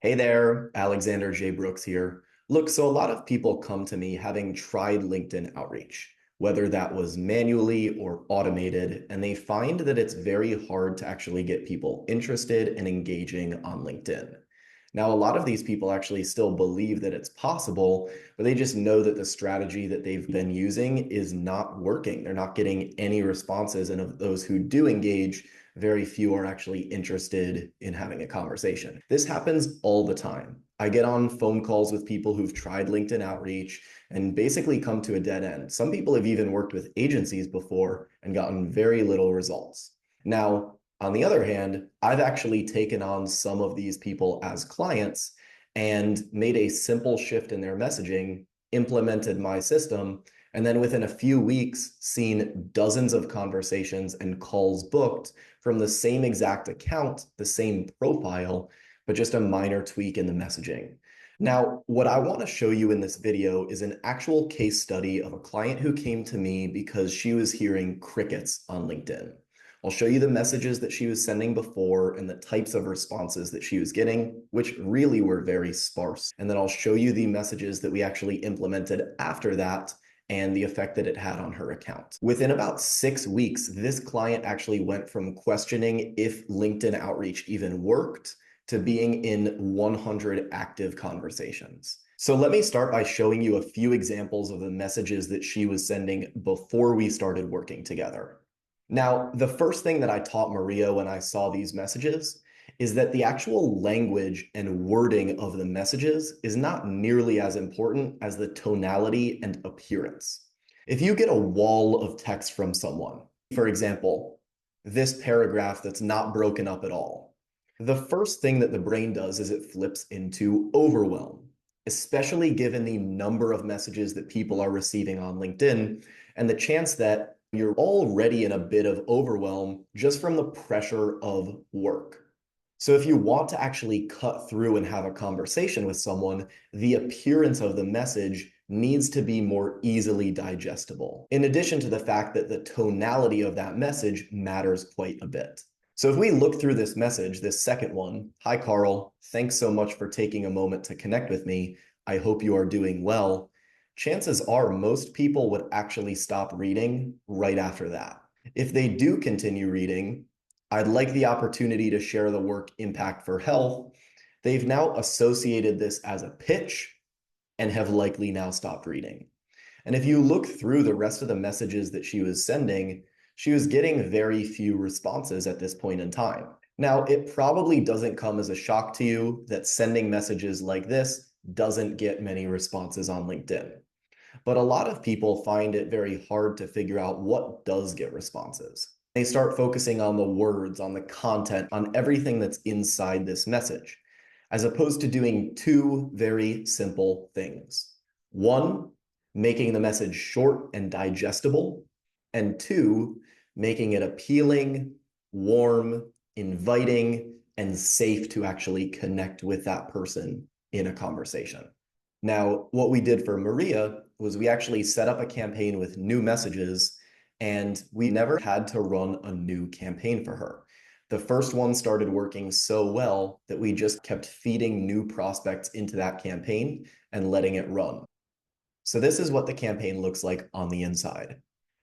Hey there, Alexander J. Brooks here. Look, so a lot of people come to me having tried LinkedIn outreach, whether that was manually or automated, and they find that it's very hard to actually get people interested and engaging on LinkedIn. Now, a lot of these people actually still believe that it's possible, but they just know that the strategy that they've been using is not working. They're not getting any responses, and of those who do engage, very few are actually interested in having a conversation. This happens all the time. I get on phone calls with people who've tried LinkedIn outreach and basically come to a dead end. Some people have even worked with agencies before and gotten very little results. Now, on the other hand, I've actually taken on some of these people as clients and made a simple shift in their messaging, implemented my system, and then within a few weeks, seen dozens of conversations and calls booked from the same exact account, the same profile, but just a minor tweak in the messaging. Now, what I want to show you in this video is an actual case study of a client who came to me because she was hearing crickets on LinkedIn. I'll show you the messages that she was sending before and the types of responses that she was getting, which really were very sparse. And then I'll show you the messages that we actually implemented after that and the effect that it had on her account. Within about 6 weeks, this client actually went from questioning if LinkedIn outreach even worked to being in 100 active conversations. So let me start by showing you a few examples of the messages that she was sending before we started working together. Now, the first thing that I taught Maria when I saw these messages is that the actual language and wording of the messages is not nearly as important as the tonality and appearance. If you get a wall of text from someone, for example, this paragraph that's not broken up at all, the first thing that the brain does is it flips into overwhelm, especially given the number of messages that people are receiving on LinkedIn and the chance that you're already in a bit of overwhelm just from the pressure of work. So if you want to actually cut through and have a conversation with someone, the appearance of the message needs to be more easily digestible, in addition to the fact that the tonality of that message matters quite a bit. So if we look through this message, this second one, "Hi, Carl, thanks so much for taking a moment to connect with me. I hope you are doing well." Chances are most people would actually stop reading right after that. If they do continue reading, "I'd like the opportunity to share the work impact for health." They've now associated this as a pitch and have likely now stopped reading. And if you look through the rest of the messages that she was sending, she was getting very few responses at this point in time. Now, it probably doesn't come as a shock to you that sending messages like this doesn't get many responses on LinkedIn. But a lot of people find it very hard to figure out what does get responses. They start focusing on the words, on the content, on everything that's inside this message, as opposed to doing two very simple things. One, making the message short and digestible, and two, making it appealing, warm, inviting, and safe to actually connect with that person in a conversation. Now, what we did for Maria was we actually set up a campaign with new messages, and we never had to run a new campaign for her. The first one started working so well that we just kept feeding new prospects into that campaign and letting it run. So this is what the campaign looks like on the inside.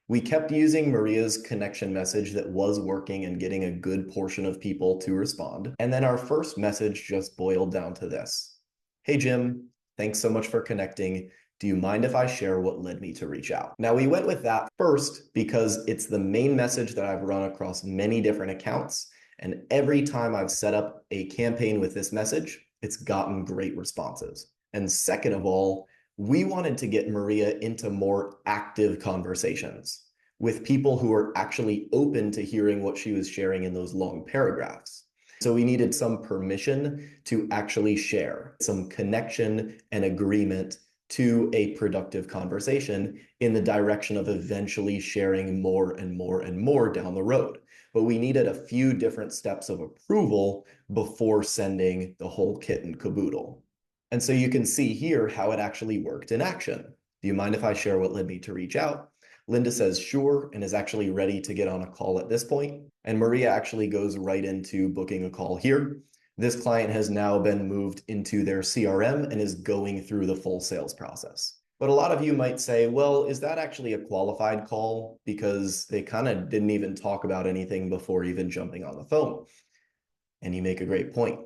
We kept using Maria's connection message that was working and getting a good portion of people to respond. And then our first message just boiled down to this: "Hey, Jim, thanks so much for connecting. Do you mind if I share what led me to reach out?" Now, we went with that first because it's the main message that I've run across many different accounts. And every time I've set up a campaign with this message, it's gotten great responses. And second of all, we wanted to get Maria into more active conversations with people who are actually open to hearing what she was sharing in those long paragraphs. So we needed some permission to actually share, some connection and agreement to a productive conversation in the direction of eventually sharing more and more and more down the road. But we needed a few different steps of approval before sending the whole kit and caboodle. And so you can see here how it actually worked in action. "Do you mind if I share what led me to reach out?" Linda says sure, and is actually ready to get on a call at this point. And Maria actually goes right into booking a call here. This client has now been moved into their CRM and is going through the full sales process. But a lot of you might say, well, is that actually a qualified call? Because they kind of didn't even talk about anything before even jumping on the phone. And you make a great point.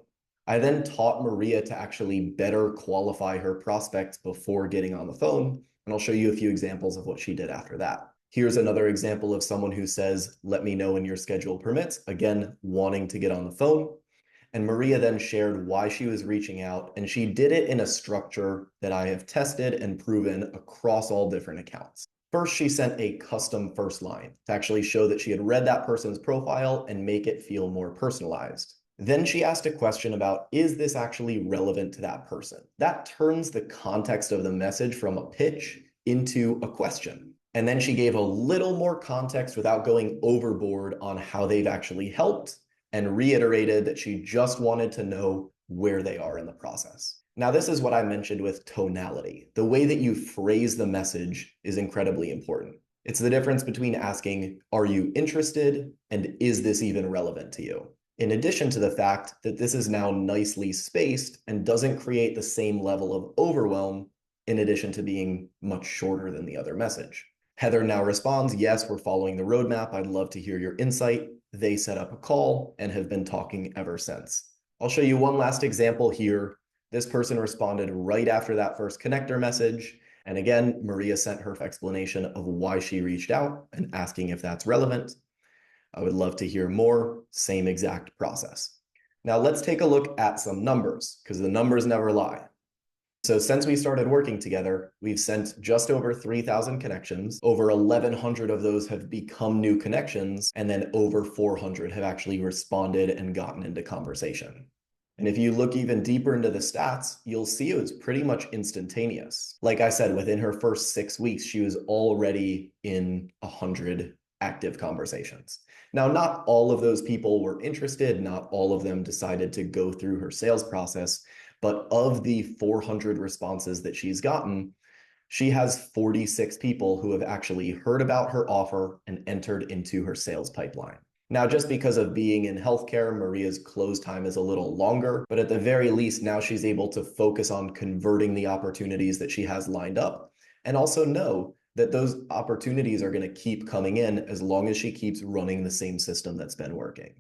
I then taught Maria to actually better qualify her prospects before getting on the phone. And I'll show you a few examples of what she did after that. Here's another example of someone who says, let me know when your schedule permits. Again, wanting to get on the phone. And Maria then shared why she was reaching out, and she did it in a structure that I have tested and proven across all different accounts. First, she sent a custom first line to actually show that she had read that person's profile and make it feel more personalized. Then she asked a question about, is this actually relevant to that person? That turns the context of the message from a pitch into a question. And then she gave a little more context without going overboard on how they've actually helped, and reiterated that she just wanted to know where they are in the process. Now, this is what I mentioned with tonality. The way that you phrase the message is incredibly important. It's the difference between asking, are you interested? And is this even relevant to you? In addition to the fact that this is now nicely spaced and doesn't create the same level of overwhelm, in addition to being much shorter than the other message. Heather now responds, yes, we're following the roadmap. I'd love to hear your insight. They set up a call and have been talking ever since. I'll show you one last example here. This person responded right after that first connector message. And again, Maria sent her explanation of why she reached out and asking if that's relevant. I would love to hear more, same exact process. Now let's take a look at some numbers, because the numbers never lie. So since we started working together, we've sent just over 3,000 connections. Over 1,100 of those have become new connections, and then over 400 have actually responded and gotten into conversation. And if you look even deeper into the stats, you'll see it was pretty much instantaneous. Like I said, within her first 6 weeks, she was already in 100 active conversations. Now, not all of those people were interested, not all of them decided to go through her sales process, but of the 400 responses that she's gotten, she has 46 people who have actually heard about her offer and entered into her sales pipeline. Now, just because of being in healthcare, Maria's close time is a little longer, but at the very least, now she's able to focus on converting the opportunities that she has lined up, and also know that those opportunities are going to keep coming in as long as she keeps running the same system that's been working.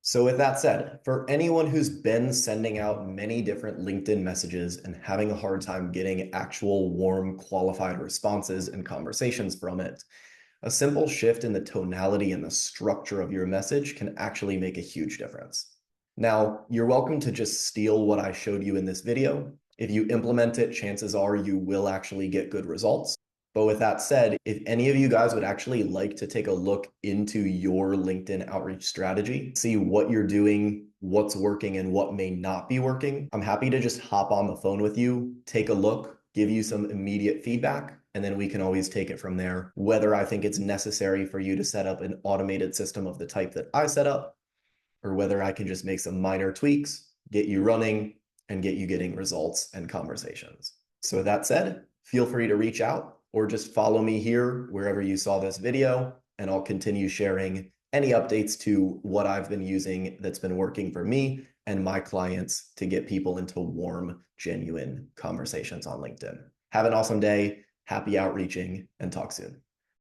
So with that said, for anyone who's been sending out many different LinkedIn messages and having a hard time getting actual warm, qualified responses and conversations from it, a simple shift in the tonality and the structure of your message can actually make a huge difference. Now, you're welcome to just steal what I showed you in this video. If you implement it, chances are you will actually get good results. But with that said, if any of you guys would actually like to take a look into your LinkedIn outreach strategy, see what you're doing, what's working and what may not be working, I'm happy to just hop on the phone with you, take a look, give you some immediate feedback, and then we can always take it from there, whether I think it's necessary for you to set up an automated system of the type that I set up, or whether I can just make some minor tweaks, get you running, and get you getting results and conversations. So with that said, feel free to reach out or just follow me here wherever you saw this video, and I'll continue sharing any updates to what I've been using that's been working for me and my clients to get people into warm, genuine conversations on LinkedIn. Have an awesome day, happy outreaching, and talk soon.